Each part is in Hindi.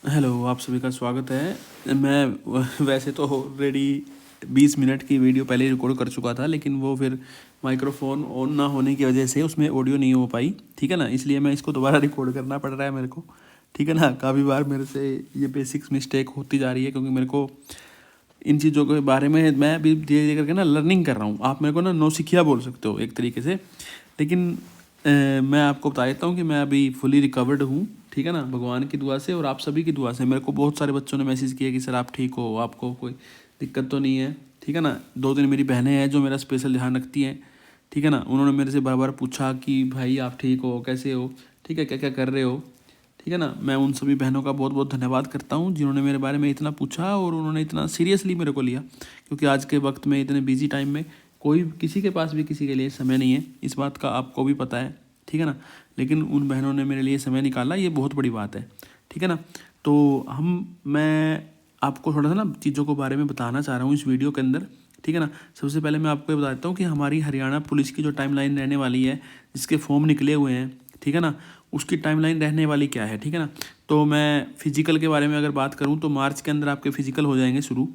हेलो, आप सभी का स्वागत है। मैं वैसे तो ऑलरेडी 20 मिनट की वीडियो पहले ही रिकॉर्ड कर चुका था, लेकिन वो फिर माइक्रोफोन ऑन ना होने की वजह से उसमें ऑडियो नहीं हो पाई। ठीक है ना, इसलिए मैं इसको दोबारा रिकॉर्ड करना पड़ रहा है मेरे को। ठीक है ना, काफ़ी बार मेरे से ये बेसिक्स मिस्टेक होती जा रही है, क्योंकि मेरे को इन चीज़ों के बारे में मैं अभी धीरे धीरे करके ना लर्निंग कर रहा हूँ। आप मेरे को ना नौसिखिया बोल सकते हो एक तरीके से, लेकिन मैं आपको बता देता हूँ कि मैं अभी फुली रिकवर्ड हूँ। ठीक है ना, भगवान की दुआ से और आप सभी की दुआ से। मेरे को बहुत सारे बच्चों ने मैसेज किया कि सर आप ठीक हो, आपको कोई दिक्कत तो नहीं है। ठीक है ना, 2 दिन मेरी बहनें हैं जो मेरा स्पेशल ध्यान रखती हैं। ठीक है ना, उन्होंने मेरे से बार बार पूछा कि भाई आप ठीक हो, कैसे हो, ठीक है, क्या क्या कर रहे हो। ठीक है ना, मैं उन सभी बहनों का बहुत बहुत धन्यवाद करता हूँ जिन्होंने मेरे बारे में इतना पूछा और उन्होंने इतना सीरियसली मेरे को लिया, क्योंकि आज के वक्त में इतने बिजी टाइम में कोई किसी के पास भी किसी के लिए समय नहीं है। इस बात का आपको भी पता है। ठीक है ना, लेकिन उन बहनों ने मेरे लिए समय निकाला, ये बहुत बड़ी बात है। ठीक है ना, तो मैं आपको थोड़ा सा ना चीज़ों के बारे में बताना चाह रहा हूँ इस वीडियो के अंदर। ठीक है ना, सबसे पहले मैं आपको ये बता देता हूँ कि हमारी हरियाणा पुलिस की जो टाइमलाइन रहने वाली है, जिसके फॉर्म निकले हुए हैं, ठीक है ना, उसकी टाइमलाइन रहने वाली क्या है। ठीक है ना, तो मैं फिजिकल के बारे में अगर बात करूँ तो मार्च के अंदर आपके फिजिकल हो जाएंगे शुरू।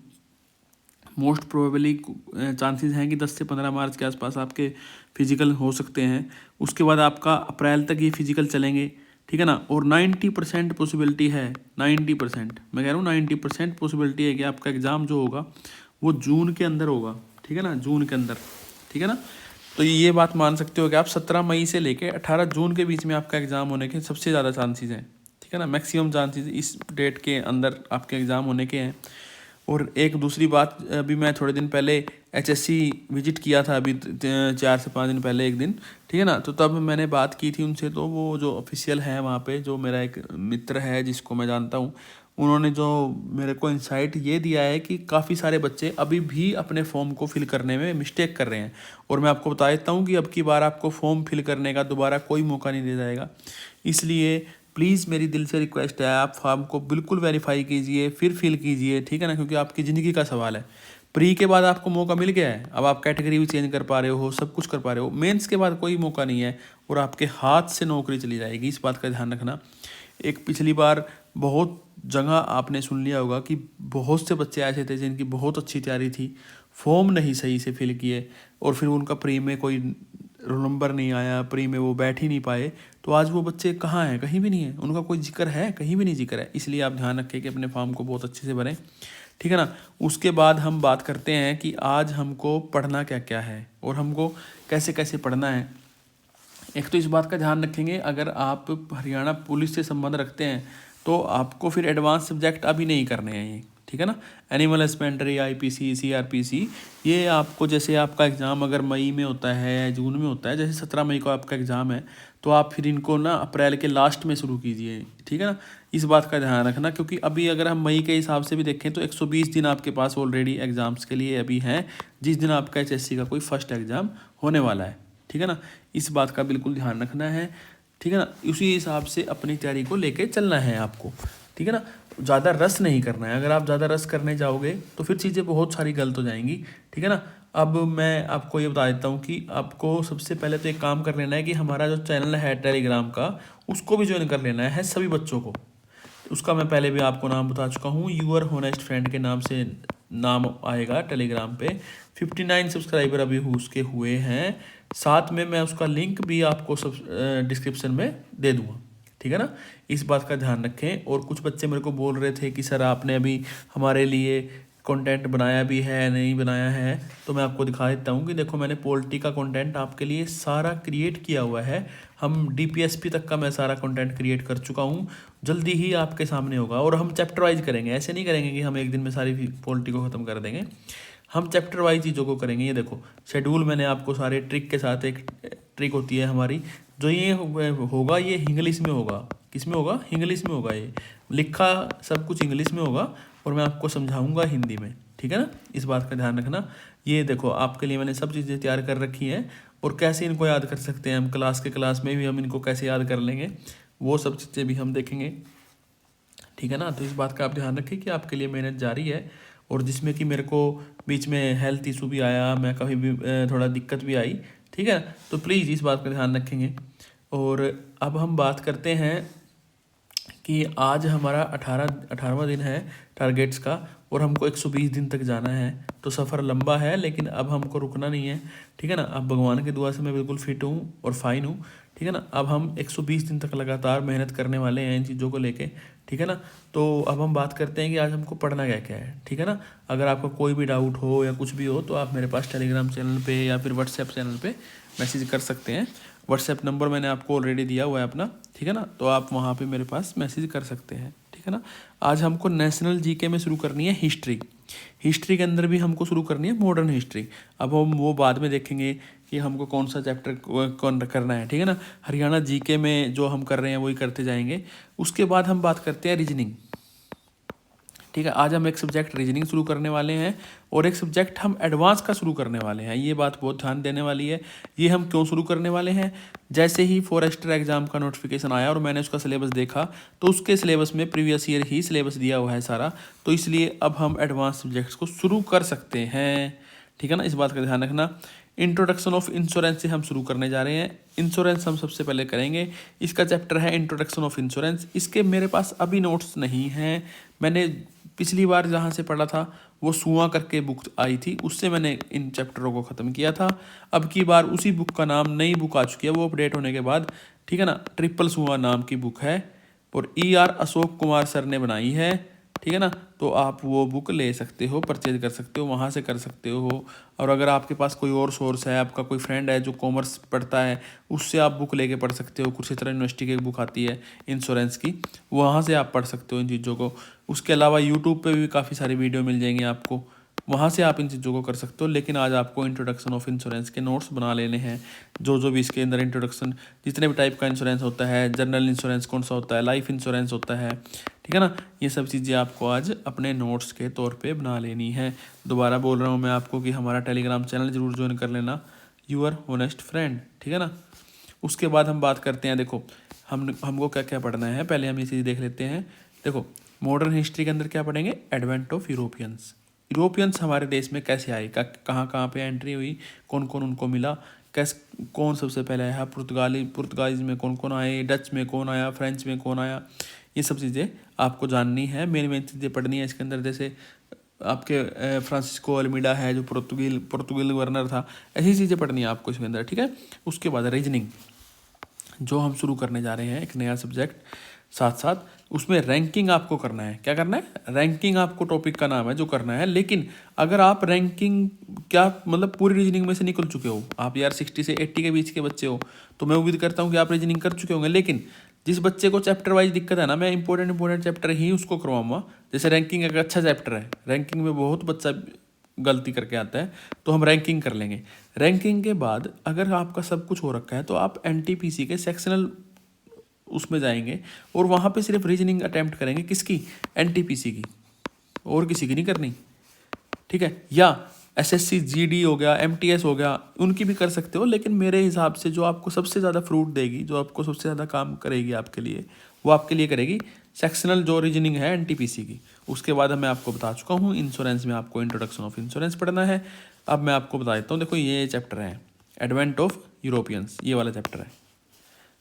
मोस्ट प्रोबेबली चांसेस हैं कि 10 से 15 मार्च के आसपास आपके फिजिकल हो सकते हैं। उसके बाद आपका अप्रैल तक ये फिजिकल चलेंगे। ठीक है ना, और 90% पॉसिबिलिटी है, 90%, मैं कह रहा हूँ 90% पॉसिबिलिटी है कि आपका एग्ज़ाम जो होगा वो जून के अंदर होगा। ठीक है ना, जून के अंदर। ठीक है ना, तो ये बात मान सकते हो कि आप 17 मई से लेके 18 जून के बीच में आपका एग्ज़ाम होने के सबसे ज़्यादा चांसेस हैं। ठीक है ना, मैक्सिमम चांसेस इस डेट के अंदर आपके एग्ज़ाम होने के हैं। और एक दूसरी बात, अभी मैं थोड़े दिन पहले एचएससी विजिट किया था, अभी 4 से 5 दिन पहले एक दिन। ठीक है ना, तो तब मैंने बात की थी उनसे, तो वो जो ऑफिशियल है वहाँ पे, जो मेरा एक मित्र है जिसको मैं जानता हूँ, उन्होंने जो मेरे को इंसाइट ये दिया है कि काफ़ी सारे बच्चे अभी भी अपने फॉर्म को फिल करने में मिस्टेक कर रहे हैं। और मैं आपको बता देता हूँ कि अब की बार आपको फॉर्म फिल करने का दोबारा कोई मौका नहीं दिया जाएगा। इसलिए प्लीज़ मेरी दिल से रिक्वेस्ट है, आप फॉर्म को बिल्कुल वेरीफाई कीजिए, फिर फिल कीजिए। ठीक है ना, क्योंकि आपकी ज़िंदगी का सवाल है। प्री के बाद आपको मौका मिल गया है, अब आप कैटेगरी भी चेंज कर पा रहे हो, सब कुछ कर पा रहे हो। मेंस के बाद कोई मौका नहीं है और आपके हाथ से नौकरी चली जाएगी, इस बात का ध्यान रखना। एक पिछली बार बहुत जगह आपने सुन लिया होगा कि बहुत से बच्चे ऐसे थे जिनकी बहुत अच्छी तैयारी थी, फॉर्म नहीं सही से फिल किए और फिर उनका प्री में कोई रोल नंबर नहीं आया, प्री में वो बैठ ही नहीं पाए। तो आज वो बच्चे कहाँ हैं? कहीं भी नहीं है, उनका कोई जिक्र है? कहीं भी नहीं जिक्र है। इसलिए आप ध्यान रखें कि अपने फॉर्म को बहुत अच्छे से भरें। ठीक है ना, उसके बाद हम बात करते हैं कि आज हमको पढ़ना क्या क्या है और हमको कैसे कैसे पढ़ना है। एक तो इस बात का ध्यान रखेंगे, अगर आप हरियाणा पुलिस से संबंध रखते हैं तो आपको फिर एडवांस सब्जेक्ट अभी नहीं करने हैं ये। ठीक है ना, एनिमल हस्बेंड्री, आईपीसी, सीआरपीसी, ये आपको, जैसे आपका एग्ज़ाम अगर मई में होता है, जून में होता है, जैसे 17 मई को आपका एग्ज़ाम है, तो आप फिर इनको ना अप्रैल के लास्ट में शुरू कीजिए। ठीक है ना, इस बात का ध्यान रखना, क्योंकि अभी अगर हम मई के हिसाब से भी देखें तो 120 दिन आपके पास ऑलरेडी एग्ज़ाम्स के लिए अभी हैं, जिस दिन आपका एचएससी का कोई फर्स्ट एग्ज़ाम होने वाला है। ठीक है ना, इस बात का बिल्कुल ध्यान रखना है। ठीक है ना, उसी हिसाब से अपनी तैयारी को लेके चलना है आपको। ठीक है ना, ज़्यादा रस नहीं करना है। अगर आप ज़्यादा रस करने जाओगे तो फिर चीज़ें बहुत सारी गलत हो जाएंगी। ठीक है ना, अब मैं आपको ये बता देता हूँ कि आपको सबसे पहले तो एक काम कर लेना है कि हमारा जो चैनल है टेलीग्राम का, उसको भी ज्वाइन कर लेना है सभी बच्चों को। उसका मैं पहले भी आपको नाम बता चुका हूँ, यूअर होनेस्ट फ्रेंड के नाम से नाम आएगा टेलीग्राम पे। 59 सब्सक्राइबर अभी उसके हुए हैं। साथ में मैं उसका लिंक भी आपको सब डिस्क्रिप्शन में दे दूँगा। ठीक है ना, इस बात का ध्यान रखें। और कुछ बच्चे मेरे को बोल रहे थे कि सर आपने अभी हमारे लिए कंटेंट बनाया भी है, नहीं बनाया है, तो मैं आपको दिखा देता हूँ कि देखो, मैंने पॉलिटी का कंटेंट आपके लिए सारा क्रिएट किया हुआ है। हम डीपीएसपी तक का मैं सारा कंटेंट क्रिएट कर चुका हूँ, जल्दी ही आपके सामने होगा। और हम चैप्टर वाइज करेंगे, ऐसे नहीं करेंगे कि हम एक दिन में सारी पॉलिटी को ख़त्म कर देंगे। हम चैप्टर वाइज चीज़ों को करेंगे। ये देखो, शेड्यूल मैंने आपको सारे ट्रिक के साथ, एक ट्रिक होती है हमारी, जो ये होगा, ये इंग्लिश में होगा। किस में होगा? इंग्लिश में होगा। ये लिखा सब कुछ इंग्लिश में होगा और मैं आपको समझाऊंगा हिंदी में। ठीक है ना, इस बात का ध्यान रखना। ये देखो, आपके लिए मैंने सब चीज़ें तैयार कर रखी हैं। और कैसे इनको याद कर सकते हैं हम, क्लास में भी हम इनको कैसे याद कर लेंगे, वो सब चीज़ें भी हम देखेंगे। ठीक है ना, तो इस बात का आप ध्यान रखें कि आपके लिए मेहनत जारी है। और जिसमें कि मेरे को बीच में हेल्थ इशू भी आया, मैं कभी भी थोड़ा दिक्कत भी आई। ठीक है, तो प्लीज़ इस बात का ध्यान रखेंगे। और अब हम बात करते हैं कि आज हमारा 18वां दिन है टारगेट्स का और हमको 120 दिन तक जाना है। तो सफ़र लंबा है लेकिन अब हमको रुकना नहीं है, ठीक है ना। अब भगवान की दुआ से मैं बिल्कुल फिट हूँ और फाइन हूँ, ठीक है ना। अब हम 120 दिन तक लगातार मेहनत करने वाले हैं इन चीज़ों को लेके, ठीक है ना। तो अब हम बात करते हैं कि आज हमको पढ़ना क्या क्या है, ठीक है ना। अगर आपका कोई भी डाउट हो या कुछ भी हो तो आप मेरे पास टेलीग्राम चैनल पे या फिर व्हाट्सएप चैनल पे मैसेज कर सकते हैं। व्हाट्सएप नंबर मैंने आपको ऑलरेडी दिया हुआ है अपना, ठीक है ना। तो आप वहाँ पे मेरे पास मैसेज कर सकते हैं, ठीक है ना। आज हमको नेशनल जीके में शुरू करनी है हिस्ट्री। हिस्ट्री के अंदर भी हमको शुरू करनी है मॉडर्न हिस्ट्री। अब हम वो बाद में देखेंगे कि हमको कौन सा चैप्टर कौन करना है, ठीक है ना। हरियाणा जीके में जो हम कर रहे हैं वही करते जाएंगे। उसके बाद हम बात करते हैं रीजनिंग, ठीक है। आज हम एक सब्जेक्ट रीजनिंग शुरू करने वाले हैं और एक सब्जेक्ट हम एडवांस का शुरू करने वाले हैं। ये बात बहुत ध्यान देने वाली है। ये हम क्यों शुरू करने वाले हैं, जैसे ही फॉरेस्टर एग्जाम का नोटिफिकेशन आया और मैंने उसका सिलेबस देखा तो उसके सिलेबस में प्रीवियस ईयर ही सिलेबस दिया हुआ है सारा, तो इसलिए अब हम एडवांस सब्जेक्ट्स को शुरू कर सकते हैं, ठीक है ना। इस बात का ध्यान रखना। इंट्रोडक्शन ऑफ इंश्योरेंस से हम शुरू करने जा रहे हैं। इंश्योरेंस हम सबसे पहले करेंगे। इसका चैप्टर है इंट्रोडक्शन ऑफ इंश्योरेंस। इसके मेरे पास अभी नोट्स नहीं हैं। मैंने पिछली बार जहाँ से पढ़ा था वो सुआ करके बुक आई थी, उससे मैंने इन चैप्टरों को ख़त्म किया था। अब की बार उसी बुक का नाम, नई बुक आ चुकी है वो अपडेट होने के बाद, ठीक है ना। ट्रिपल सुआ नाम की बुक है और ER अशोक कुमार सर ने बनाई है, ठीक है ना। तो आप वो बुक ले सकते हो, परचेज कर सकते हो, वहाँ से कर सकते हो। और अगर आपके पास कोई और सोर्स है, आपका कोई फ्रेंड है जो कॉमर्स पढ़ता है, उससे आप बुक लेके पढ़ सकते हो। कुरुक्षेत्र यूनिवर्सिटी की एक बुक आती है इंश्योरेंस की, वहाँ से आप पढ़ सकते हो इन चीज़ों को। उसके अलावा यूट्यूब पे भी काफ़ी सारी वीडियो मिल जाएंगी आपको, वहाँ से आप इन चीज़ों को कर सकते हो। लेकिन आज आपको इंट्रोडक्शन ऑफ इंश्योरेंस के नोट्स बना लेने हैं, जो भी इसके अंदर इंट्रोडक्शन, जितने भी टाइप का इंश्योरेंस होता है, जनरल इंश्योरेंस कौन सा होता है, लाइफ इंश्योरेंस होता है, ठीक है ना। ये सब चीज़ें आपको आज अपने नोट्स के तौर पे बना लेनी है। दोबारा बोल रहा हूँ मैं आपको कि हमारा टेलीग्राम चैनल ज़रूर ज्वाइन कर लेना, यूअर होनेस्ट फ्रेंड, ठीक है ना। उसके बाद हम बात करते हैं, देखो हमको क्या क्या पढ़ना है, पहले हम ये चीज़ देख लेते हैं। देखो मॉडर्न हिस्ट्री के अंदर क्या पढ़ेंगे, एडवेंट ऑफ यूरोपियंस। यूरोपियंस हमारे देश में कैसे आए, कहाँ कहाँ पे एंट्री हुई, कौन कौन उनको मिला, कौन सबसे पहले आया, पुर्तगालीज में कौन कौन आए, डच में कौन आया, फ्रेंच में कौन आया, ये सब चीज़ें आपको जाननी है। मेन चीज़ें पढ़नी है इसके अंदर। जैसे आपके फ्रांसिस्को अल्मीडा है जो पुर्तगाल गवर्नर था, ऐसी चीज़ें पढ़नी है आपको इसके अंदर, ठीक है। उसके बाद रीजनिंग जो हम शुरू करने जा रहे हैं, एक नया सब्जेक्ट, साथ साथ उसमें रैंकिंग आपको करना है। क्या करना है, रैंकिंग आपको टॉपिक का नाम है जो करना है। लेकिन अगर आप रैंकिंग क्या मतलब पूरी रीजनिंग में से निकल चुके हो, आप यार 60 से 80 के बीच के बच्चे हो, तो मैं उम्मीद करता हूँ कि आप रीजनिंग कर चुके होंगे। लेकिन जिस बच्चे को चैप्टर वाइज दिक्कत है ना, मैं इंपॉर्टेंट चैप्टर ही उसको करवाऊंगा। जैसे रैंकिंग एक अच्छा चैप्टर है, रैंकिंग में बहुत बच्चा गलती करके आता है, तो हम रैंकिंग कर लेंगे। रैंकिंग के बाद अगर आपका सब कुछ हो रखा है तो आप NTPC के सेक्शनल उसमें जाएंगे और वहाँ पे सिर्फ रीजनिंग अटेम्प्ट करेंगे, किसकी, NTPC की, और किसी की नहीं करनी, ठीक है। या SSC GD हो गया, MTS हो गया, उनकी भी कर सकते हो। लेकिन मेरे हिसाब से जो आपको सबसे ज़्यादा फ्रूट देगी, जो आपको सबसे ज़्यादा काम करेगी आपके लिए, वो आपके लिए करेगी सेक्शनल जो रीजनिंग है NTPC की। उसके बाद मैं आपको बता चुका हूँ इंश्योरेंस में आपको इंट्रोडक्शन ऑफ इंश्योरेंस पढ़ना है। अब मैं आपको बता देता हूँ, देखो ये चैप्टर है एडवेंट ऑफ यूरोपियंस, ये वाला चैप्टर है,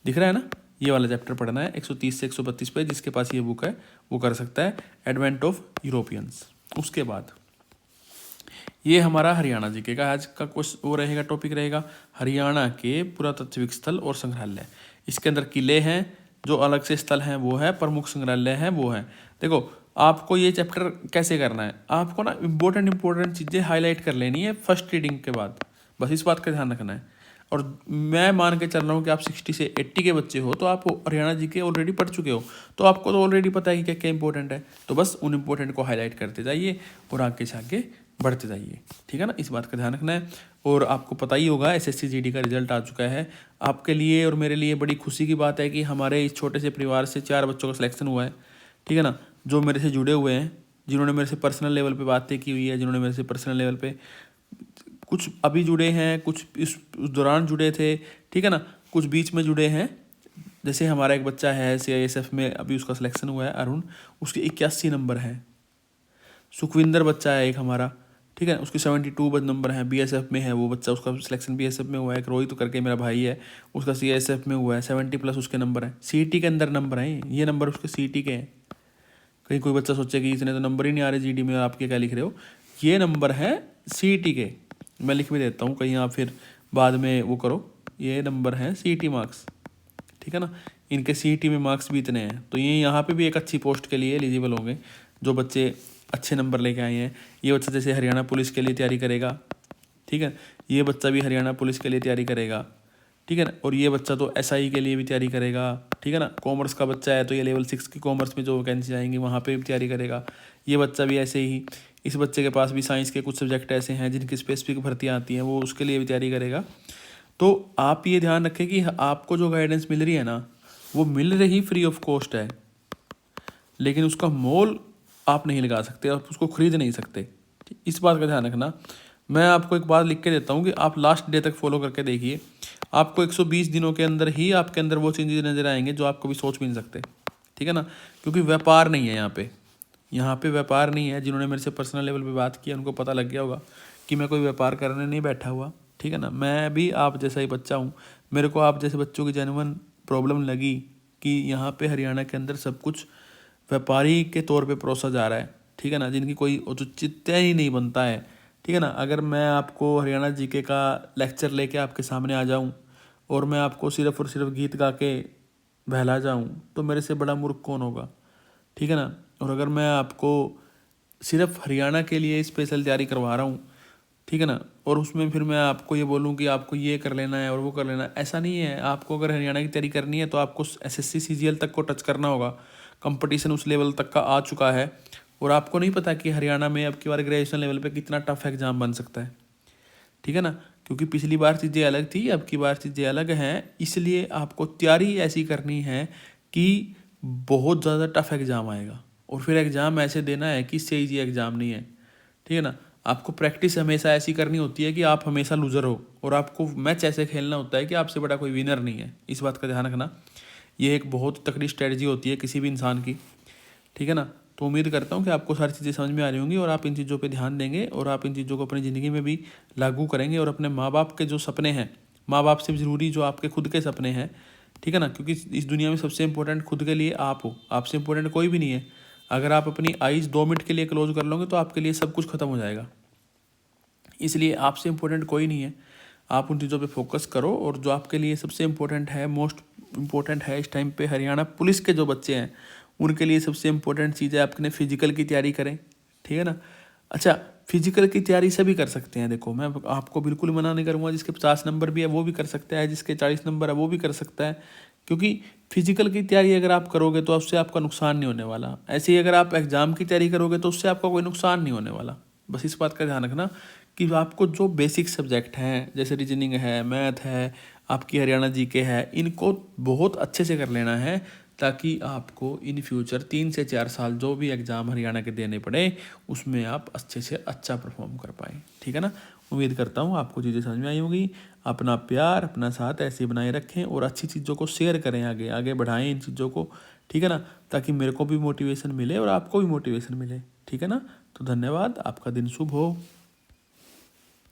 दिख रहा है ना। ये वाला चैप्टर पढ़ना है 130 से 132 पे, जिसके पास ये बुक है वो कर सकता है, एडवेंट ऑफ यूरोपियंस। उसके बाद ये हमारा हरियाणा जीके का आज का कुछ वो रहेगा, टॉपिक रहेगा हरियाणा के पुरातात्विक स्थल और संग्रहालय। इसके अंदर किले हैं, जो अलग से स्थल हैं वो है, प्रमुख संग्रहालय हैं वो है। देखो आपको ये चैप्टर कैसे करना है, आपको ना इंपॉर्टेंट चीज़ें हाईलाइट कर लेनी है फर्स्ट रीडिंग के बाद, बस इस बात का ध्यान रखना है। और मैं मान के चल रहा हूँ कि आप 60 से 80 के बच्चे हो, तो आप हरियाणा जीके ऑलरेडी पढ़ चुके हो, तो आपको तो ऑलरेडी पता है कि क्या क्या इंपॉर्टेंट है। तो बस उन इंपॉर्टेंट को हाईलाइट करते जाइए और आगे से आगे बढ़ते जाइए, ठीक है ना। इस बात का ध्यान रखना है। और आपको पता ही होगा SSC GD का रिजल्ट आ चुका है। आपके लिए और मेरे लिए बड़ी खुशी की बात है कि हमारे इस छोटे से परिवार से 4 बच्चों का सिलेक्शन हुआ है, ठीक है ना, जो मेरे से जुड़े हुए हैं, जिन्होंने मेरे से पर्सनल लेवल पे बातें की हुई है, जिन्होंने मेरे से पर्सनल लेवल पे कुछ अभी जुड़े हैं, कुछ इस दौरान जुड़े थे, ठीक है ना, कुछ बीच में जुड़े हैं। जैसे हमारा एक बच्चा है CISF में, अभी उसका सिलेक्शन हुआ है, अरुण, उसके 81 नंबर है। सुखविंदर बच्चा है एक हमारा, ठीक है। उसके 72 बस नंबर हैं, बीएसएफ में है वो बच्चा, उसका सिलेक्शन बीएसएफ में हुआ है। एक रोहित करके मेरा भाई है, उसका सीएसएफ में हुआ है, 70+ उसके नंबर हैं। सीईटी के अंदर नंबर हैं, ये नंबर उसके सीईटी के हैं। कहीं कोई बच्चा सोचे कि इसने तो नंबर ही नहीं आ रहे जीडी में, आपके क्या लिख रहे हो, ये नंबर है सीईटी के। मैं लिख भी देता हूँ, कहीं आप फिर बाद में वो करो। ये नंबर है सीईटी मार्क्स, ठीक है ना। इनके सीईटी में मार्क्स भी इतने हैं, तो ये यहाँ पे भी एक अच्छी पोस्ट के लिए एलिजिबल होंगे जो बच्चे अच्छे नंबर लेके आए हैं। ये बच्चा जैसे हरियाणा पुलिस के लिए तैयारी करेगा, ठीक है, ये बच्चा भी हरियाणा पुलिस के लिए तैयारी करेगा, ठीक है ना। और ये बच्चा तो एसआई के लिए भी तैयारी करेगा, ठीक है ना। कॉमर्स का बच्चा है तो ये लेवल 6 की कॉमर्स में जो वैकेंसी आएंगी वहाँ पे भी तैयारी करेगा। ये बच्चा भी ऐसे ही, इस बच्चे के पास भी साइंस के कुछ सब्जेक्ट ऐसे हैं जिनकी स्पेसिफिक भर्तियाँ आती हैं, वो उसके लिए भी तैयारी करेगा। तो आप ये ध्यान रखें कि आपको जो गाइडेंस मिल रही है ना, वो मिल रही फ्री ऑफ कॉस्ट है, लेकिन उसका मोल आप नहीं लगा सकते, आप उसको खरीद नहीं सकते। इस बात का ध्यान रखना। मैं आपको एक बात लिख के देता हूँ कि आप लास्ट डे तक फॉलो करके देखिए, आपको 120 दिनों के अंदर ही आपके अंदर वो चेंजेस नजर आएंगे जो आप कभी सोच भी नहीं सकते, ठीक है ना। क्योंकि व्यापार नहीं है यहाँ पे व्यापार नहीं है। जिन्होंने मेरे से पर्सनल लेवल पे बात की उनको पता लग गया होगा कि मैं कोई व्यापार करने नहीं बैठा हुआ, ठीक है ना। मैं भी आप जैसा ही बच्चा हूँ, मेरे को आप जैसे बच्चों की जेन्युइन प्रॉब्लम लगी कि यहाँ पे हरियाणा के अंदर सब कुछ व्यापारी के तौर पे परोसा जा रहा है, ठीक है ना, जिनकी कोई औचित्य ही नहीं बनता है, ठीक है ना। अगर मैं आपको हरियाणा जीके का लेक्चर लेके आपके सामने आ जाऊं और मैं आपको सिर्फ और सिर्फ गीत गा के बहला जाऊं तो मेरे से बड़ा मूर्ख कौन होगा, ठीक है ना। और अगर मैं आपको सिर्फ हरियाणा के लिए स्पेशल तैयारी करवा रहा हूँ, ठीक है ना, और उसमें फिर मैं आपको ये बोलूँ कि आपको ये कर लेना है और वो कर लेना है, ऐसा नहीं है। आपको अगर हरियाणा की तैयारी करनी है तो आपको एसएससी सीजीएल तक को टच करना होगा। कंपटीशन उस लेवल तक का आ चुका है और आपको नहीं पता कि हरियाणा में अब की बार ग्रेजुएशन लेवल पे कितना टफ एग्जाम बन सकता है, ठीक है ना। क्योंकि पिछली बार चीज़ें अलग थी, अब की बार चीज़ें अलग हैं, इसलिए आपको तैयारी ऐसी करनी है कि बहुत ज़्यादा टफ एग्ज़ाम आएगा और फिर एग्ज़ाम ऐसे देना है कि इससे ईजी एग्ज़ाम नहीं है, ठीक है ना। आपको प्रैक्टिस हमेशा ऐसी करनी होती है कि आप हमेशा लूज़र हो और आपको मैच ऐसे खेलना होता है कि आपसे बड़ा कोई विनर नहीं है। इस बात का ध्यान रखना। ये एक बहुत तकड़ी स्ट्रेटजी होती है किसी भी इंसान की, ठीक है ना। तो उम्मीद करता हूँ कि आपको सारी चीज़ें समझ में आ रही होंगी और आप इन चीज़ों पे ध्यान देंगे और आप इन चीज़ों को अपनी ज़िंदगी में भी लागू करेंगे और अपने माँ बाप के जो सपने हैं, माँ बाप से ज़रूरी जो आपके खुद के सपने हैं, ठीक है ना। क्योंकि इस दुनिया में सबसे इंपॉर्टेंट खुद के लिए आप हो, आपसे इंपॉर्टेंट कोई भी नहीं है। अगर आप अपनी आइज़ 2 मिनट के लिए क्लोज कर लोगे तो आपके लिए सब कुछ खत्म हो जाएगा। इसलिए आपसे इम्पोर्टेंट कोई नहीं है। आप उन चीज़ों पे फोकस करो और जो आपके लिए सबसे इम्पोर्टेंट है, मोस्ट इम्पोर्टेंट है इस टाइम पे हरियाणा पुलिस के जो बच्चे हैं उनके लिए सबसे इम्पोर्टेंट चीज़ है आपने फिजिकल की तैयारी करें, ठीक है ना। अच्छा, फिजिकल की तैयारी सभी कर सकते हैं। देखो, मैं आपको बिल्कुल मना नहीं करूँगा, जिसके 50 नंबर भी है वो भी कर सकता है, जिसके 40 नंबर है वो भी कर सकता है। क्योंकि फिजिकल की तैयारी अगर आप करोगे तो उससे आपका नुकसान नहीं होने वाला। ऐसे ही अगर आप एग्ज़ाम की तैयारी करोगे तो उससे आपका कोई नुकसान नहीं होने वाला। बस इस बात का ध्यान रखना कि आपको जो बेसिक सब्जेक्ट हैं जैसे रीजनिंग है, मैथ है, आपकी हरियाणा जीके है, इनको बहुत अच्छे से कर लेना है ताकि आपको इन फ्यूचर 3 से 4 साल जो भी एग्ज़ाम हरियाणा के देने पड़े उसमें आप अच्छे से अच्छा परफॉर्म कर पाएँ, ठीक है ना। उम्मीद करता हूँ आपको चीज़ें समझ में आई होगी। अपना प्यार, अपना साथ ऐसे बनाए रखें और अच्छी चीज़ों को शेयर करें, आगे आगे बढ़ाएं इन चीज़ों को, ठीक है ना, ताकि मेरे को भी मोटिवेशन मिले और आपको भी मोटिवेशन मिले, ठीक है ना। तो धन्यवाद, आपका दिन शुभ हो।